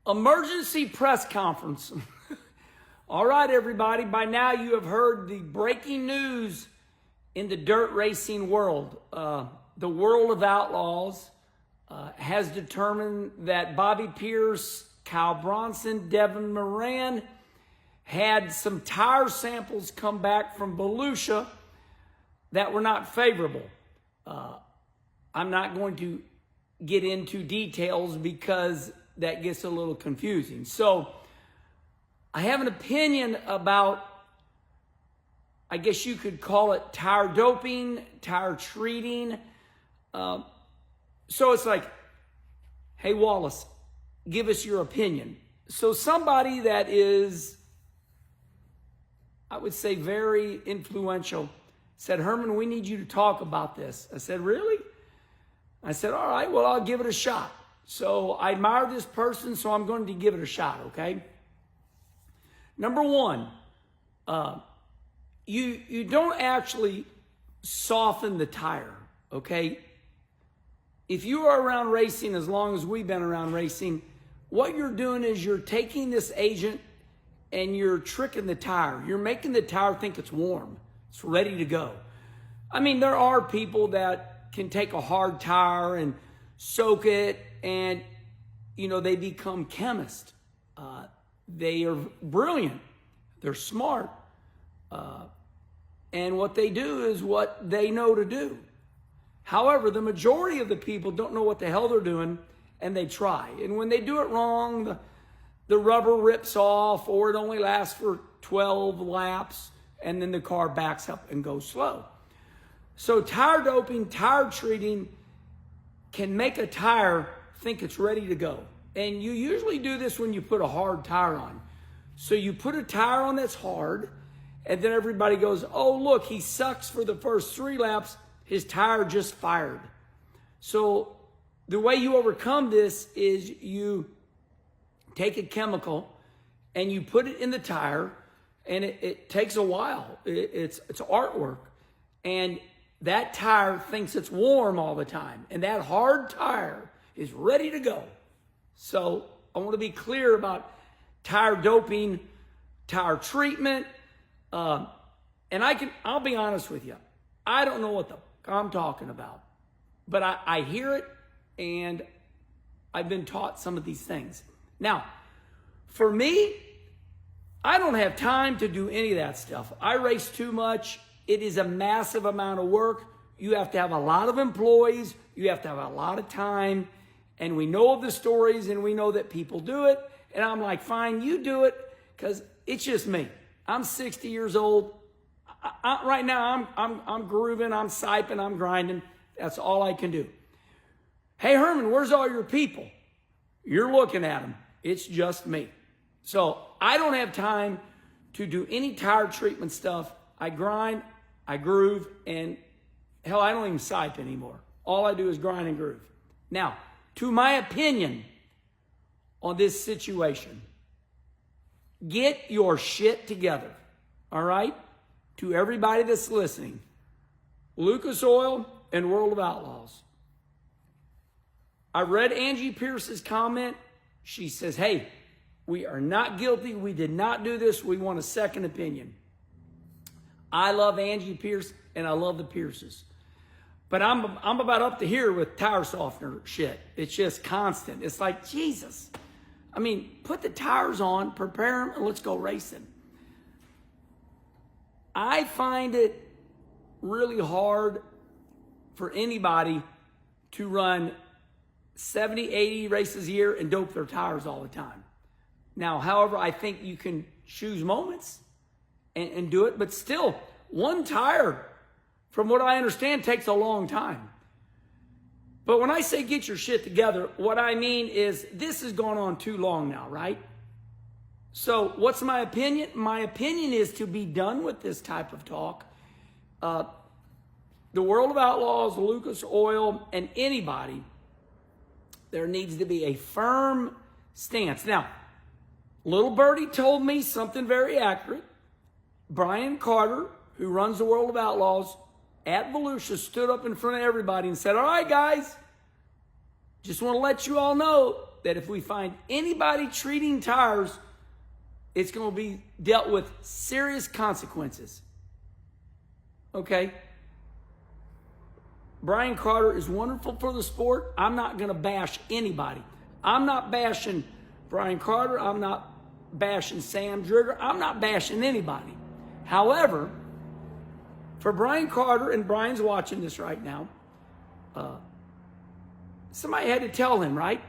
Emergency press conference. All right, everybody. By now you have heard the breaking news in the dirt racing world. The World of Outlaws has determined that Bobby Pierce, Kyle Bronson, Devin Moran had some tire samples come back from Volusia that were not favorable. I'm not going to get into details because that gets a little confusing. So I have an opinion about, I guess you could call it tire doping, tire treating. So it's like, hey, Wallace, give us your opinion. So somebody that is, I would say, very influential said, Herman, we need you to talk about this. I said, really? I said, all right, well, I'll give it a shot. So I admire this person, so I'm going to give it a shot, okay? Number one, you don't actually soften the tire, okay? If you are around racing as long as we've been around racing, what you're doing is you're taking this agent and you're tricking the tire. You're making the tire think it's warm. It's ready to go. I mean, there are people that can take a hard tire and soak it and, you know, they become chemists. They are brilliant. They're smart. And what they do is what they know to do. However, the majority of the people don't know what the hell they're doing and they try. And when they do it wrong, the rubber rips off or it only lasts for 12 laps and then the car backs up and goes slow. So tire doping, tire treating can make a tire think it's ready to go. And you usually do this when you put a hard tire on. So you put a tire on that's hard, and then everybody goes, oh, look, he sucks for the first 3 laps. His tire just fired. So the way you overcome this is you take a chemical and you put it in the tire, and it takes a while. It's artwork. And that tire thinks it's warm all the time. And that hard tire is ready to go. So I want to be clear about tire doping, tire treatment. And I'll be honest with you. I don't know what the I'm talking about. But I hear it, and I've been taught some of these things. Now, for me, I don't have time to do any of that stuff. I race too much. It is a massive amount of work. You have to have a lot of employees. You have to have a lot of time. And we know of the stories, and we know that people do it. And I'm like, fine, you do it, because it's just me. I'm 60 years old. Right now, I'm grooving, I'm siping, I'm grinding. That's all I can do. Hey, Herman, where's all your people? You're looking at them. It's just me. So I don't have time to do any tire treatment stuff. I grind, I groove, and hell, I don't even sipe anymore. All I do is grind and groove. Now, to my opinion on this situation, get your shit together, all right? To everybody that's listening, Lucas Oil and World of Outlaws. I read Angie Pierce's comment. She says, hey, we are not guilty. We did not do this. We want a second opinion. I love Angie Pierce, and I love the Pierces. But I'm about up to here with tire softener shit. It's just constant. It's like, Jesus. I mean, put the tires on, prepare them, and let's go racing. I find it really hard for anybody to run 70, 80 races a year and dope their tires all the time. Now, however, I think you can choose moments and do it, but still, one tire, from what I understand, takes a long time. But when I say get your shit together, what I mean is this has gone on too long now, right? So what's my opinion? My opinion is to be done with this type of talk. The World of Outlaws, Lucas Oil, and anybody, there needs to be a firm stance. Now, little birdie told me something very accurate. Brian Carter, who runs the World of Outlaws at Volusia, stood up in front of everybody and said, all right, guys, just want to let you all know book that if we find anybody treating tires, it's going to be dealt with serious consequences. Okay? Brian Carter is wonderful for the sport. I'm not going to bash anybody. I'm not bashing Brian Carter. I'm not bashing Sam Drigger. I'm not bashing anybody. However, for Brian Carter, and Brian's watching this right now, somebody had to tell him, right?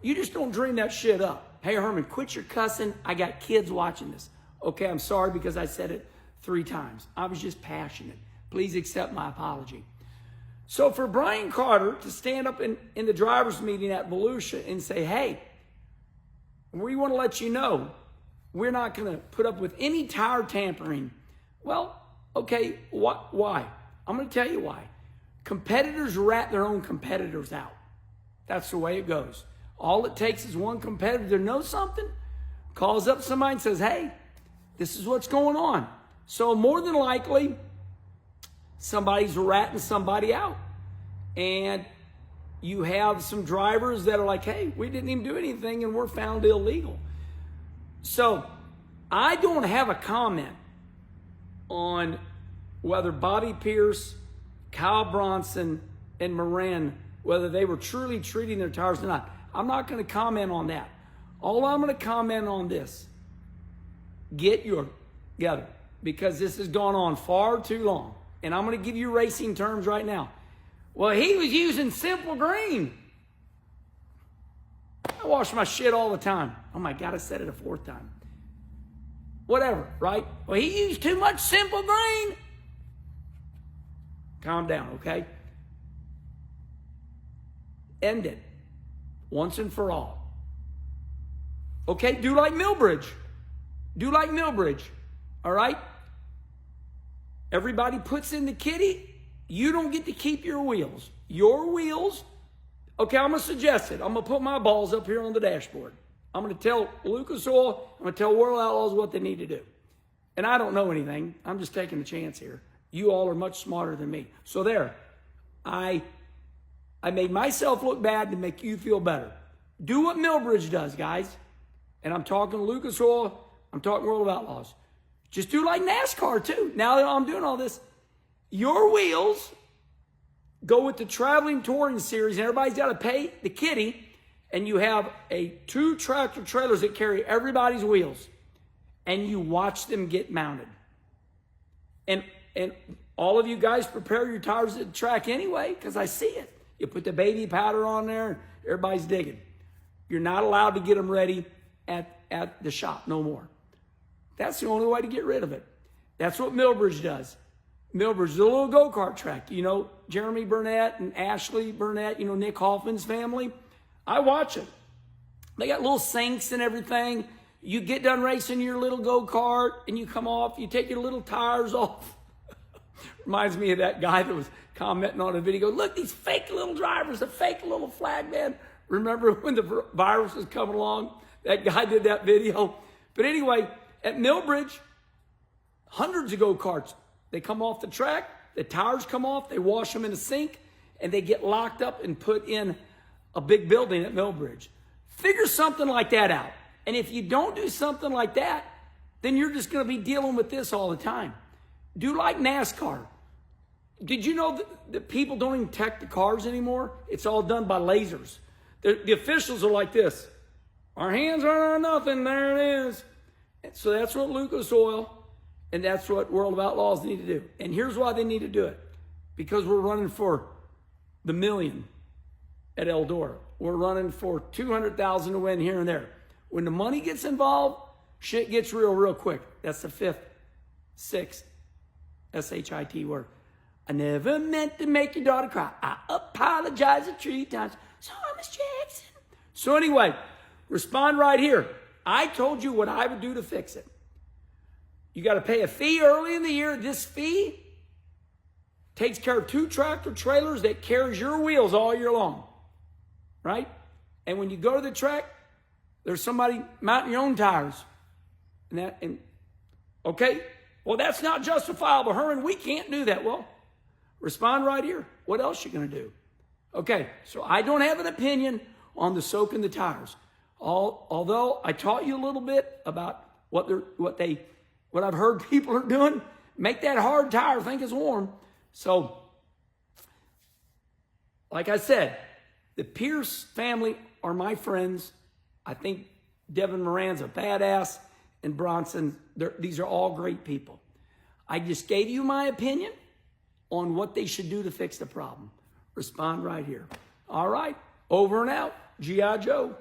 You just don't dream that shit up. Hey, Herman, quit your cussing. I got kids watching this. Okay, I'm sorry because I said it 3 times. I was just passionate. Please accept my apology. So for Brian Carter to stand up in the driver's meeting at Volusia and say, hey, we want to let you know we're not going to put up with any tire tampering. Well, okay, why? I'm going to tell you why. Competitors rat their own competitors out. That's the way it goes. All it takes is one competitor to know something, calls up somebody and says, hey, this is what's going on. So more than likely, somebody's ratting somebody out. And you have some drivers that are like, hey, we didn't even do anything and we're found illegal. So I don't have a comment on whether Bobby Pierce, Kyle Bronson, and Moran, whether they were truly treating their tires or not. I'm not going to comment on that. All I'm going to comment on this, get your together, because this has gone on far too long. And I'm going to give you racing terms right now. Well, he was using simple green. I wash my shit all the time. Oh my God, I said it a 4th time. Whatever, right? Well, he used too much simple green. Calm down, okay? End it. Once and for all. Okay, do like Millbridge. Do like Millbridge, all right? Everybody puts in the kitty. You don't get to keep your wheels. Your wheels, okay, I'm going to suggest it. I'm going to put my balls up here on the dashboard. I'm going to tell Lucas Oil, I'm going to tell World Outlaws what they need to do. And I don't know anything. I'm just taking a chance here. You all are much smarter than me. So there, I made myself look bad to make you feel better. Do what Millbridge does, guys. And I'm talking Lucas Oil, I'm talking World of Outlaws. Just do like NASCAR too. Now that I'm doing all this, your wheels go with the traveling touring series, and everybody's got to pay the kitty, and you have 2 tractor trailers that carry everybody's wheels, and you watch them get mounted. And all of you guys prepare your tires at the track anyway, because I see it. You put the baby powder on there, and everybody's digging. You're not allowed to get them ready at the shop no more. That's the only way to get rid of it. That's what Millbridge does. Millbridge is a little go-kart track. You know, Jeremy Burnett and Ashley Burnett, you know, Nick Hoffman's family. I watch it. They got little sinks and everything. You get done racing your little go-kart and you come off, you take your little tires off. Reminds me of that guy that was commenting on a video. Look, these fake little drivers, a fake little flag man. Remember when the virus was coming along? That guy did that video. But anyway, at Millbridge, hundreds of go-karts. They come off the track, the tires come off, they wash them in a sink, and they get locked up and put in a big building at Millbridge. Figure something like that out. And if you don't do something like that, then you're just going to be dealing with this all the time. Do like NASCAR. Did you know that people don't even tech the cars anymore? It's all done by lasers. The officials are like this. Our hands aren't on nothing. There it is. So that's what Lucas Oil and that's what World of Outlaws need to do. And here's why they need to do it. Because we're running for the million at Eldora. We're running for 200,000 to win here and there. When the money gets involved, shit gets real quick. That's the 5th, 6th, S-H-I-T word. I never meant to make your daughter cry. I apologize 3 times. Sorry, Miss Jackson. So anyway, respond right here. I told you what I would do to fix it. You got to pay a fee early in the year. This fee takes care of 2 tractor trailers that carries your wheels all year long, right? And when you go to the track, there's somebody mounting your own tires. Okay, well, that's not justifiable, Herman. We can't do that. Well, respond right here. What else you going to do? Okay, so I don't have an opinion on the soaking the tires. Although I taught you a little bit about what I've heard people are doing, make that hard tire think it's warm. So, like I said, the Pierce family are my friends. I think Devin Moran's a badass, and Bronson, these are all great people. I just gave you my opinion on what they should do to fix the problem. Respond right here. All right, over and out. G.I. Joe.